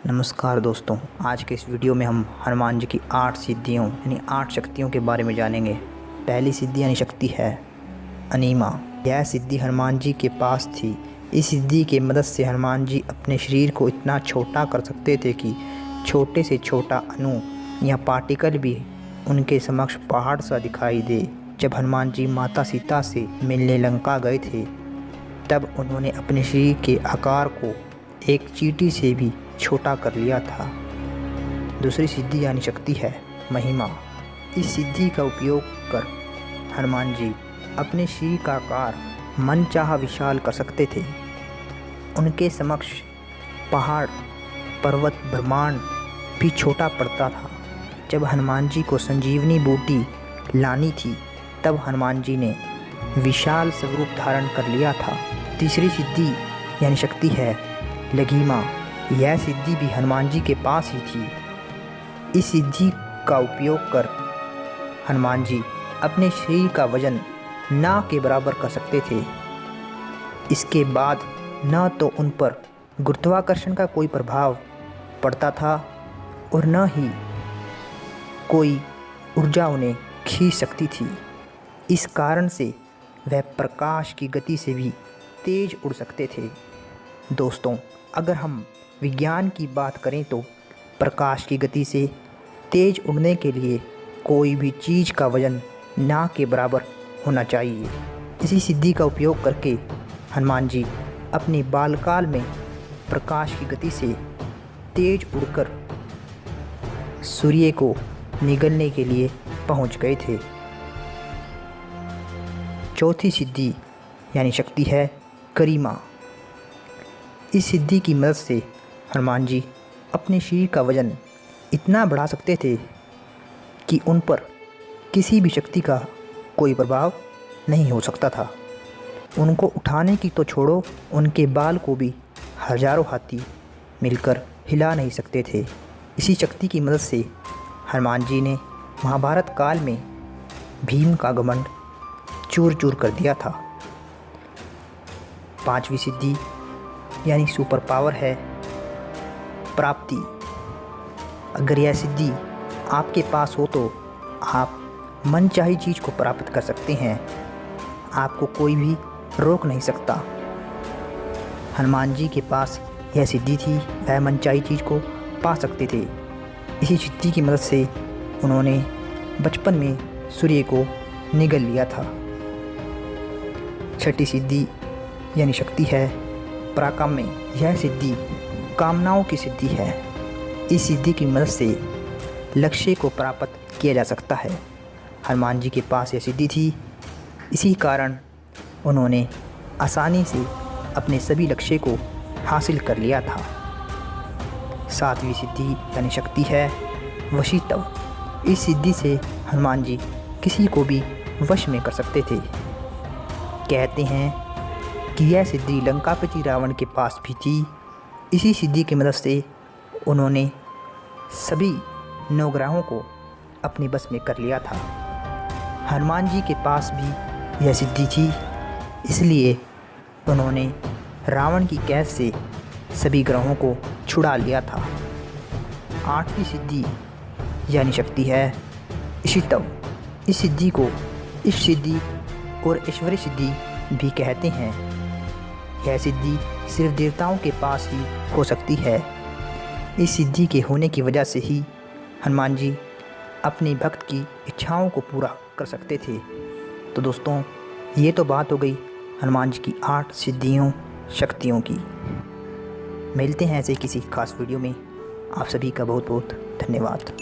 नमस्कार दोस्तों, आज के इस वीडियो में हम हनुमान जी की 8 सिद्धियों यानी 8 शक्तियों के बारे में जानेंगे। पहली सिद्धि यानी शक्ति है अनीमा। यह सिद्धि हनुमान जी के पास थी। इस सिद्धि के मदद से हनुमान जी अपने शरीर को इतना छोटा कर सकते थे कि छोटे से छोटा अणु या पार्टिकल भी उनके समक्ष पहाड़ सा दिखाई दे। जब हनुमान जी माता सीता से मिलने लंका गए थे तब उन्होंने अपने शरीर के आकार को एक चींटी से भी छोटा कर लिया था। दूसरी सिद्धि यानी शक्ति है महिमा। इस सिद्धि का उपयोग कर हनुमान जी अपने शरीर का आकार मनचाहा विशाल कर सकते थे। उनके समक्ष पहाड़, पर्वत, ब्रह्मांड भी छोटा पड़ता था। जब हनुमान जी को संजीवनी बूटी लानी थी तब हनुमान जी ने विशाल स्वरूप धारण कर लिया था। तीसरी सिद्धि यानी शक्ति है लघिमा। यह सिद्धि भी हनुमान जी के पास ही थी। इस सिद्धि का उपयोग कर हनुमान जी अपने शरीर का वजन ना के बराबर कर सकते थे। इसके बाद न तो उन पर गुरुत्वाकर्षण का कोई प्रभाव पड़ता था और न ही कोई ऊर्जा उन्हें खींच सकती थी। इस कारण से वह प्रकाश की गति से भी तेज उड़ सकते थे। दोस्तों, अगर हम विज्ञान की बात करें तो प्रकाश की गति से तेज उड़ने के लिए कोई भी चीज़ का वजन ना के बराबर होना चाहिए। इसी सिद्धि का उपयोग करके हनुमान जी अपने बालकाल में प्रकाश की गति से तेज उड़कर सूर्य को निगलने के लिए पहुंच गए थे। चौथी सिद्धि यानी शक्ति है गरिमा। इस सिद्धि की मदद से हनुमान जी अपने शरीर का वजन इतना बढ़ा सकते थे कि उन पर किसी भी शक्ति का कोई प्रभाव नहीं हो सकता था। उनको उठाने की तो छोड़ो, उनके बाल को भी हजारों हाथी मिलकर हिला नहीं सकते थे। इसी शक्ति की मदद से हनुमान जी ने महाभारत काल में भीम का घमंड चूर चूर कर दिया था। पांचवी सिद्धि यानी सुपर पावर है प्राप्ति। अगर यह सिद्धि आपके पास हो तो आप मनचाही चीज़ को प्राप्त कर सकते हैं। आपको कोई भी रोक नहीं सकता। हनुमान जी के पास यह सिद्धि थी, वह मनचाही चीज़ को पा सकते थे। इसी सिद्धि की मदद से उन्होंने बचपन में सूर्य को निगल लिया था। छठी सिद्धि यानी शक्ति है पराक्रमी। यह सिद्धि कामनाओं की सिद्धि है। इस सिद्धि की मदद से लक्ष्य को प्राप्त किया जा सकता है। हनुमान जी के पास यह सिद्धि थी, इसी कारण उन्होंने आसानी से अपने सभी लक्ष्य को हासिल कर लिया था। सातवीं सिद्धि यानी शक्ति है वशीत्व। इस सिद्धि से हनुमान जी किसी को भी वश में कर सकते थे। कहते हैं कि यह सिद्धि लंकापति रावण के पास भी थी। इसी सिद्धि की मदद से उन्होंने सभी नवग्रहों को अपने बस में कर लिया था। हनुमान जी के पास भी यह सिद्धि थी, इसलिए उन्होंने रावण की कैद से सभी ग्रहों को छुड़ा लिया था। आठवीं सिद्धि यानी शक्ति है ईशित्व। इस सिद्धि को इष्ट सिद्धि और ऐश्वर्य सिद्धि भी कहते हैं। यह सिद्धि सिर्फ देवताओं के पास ही हो सकती है। इस सिद्धि के होने की वजह से ही हनुमान जी अपने भक्त की इच्छाओं को पूरा कर सकते थे। तो दोस्तों, ये तो बात हो गई हनुमान जी की 8 सिद्धियों शक्तियों की। मिलते हैं ऐसे किसी खास वीडियो में। आप सभी का बहुत बहुत धन्यवाद।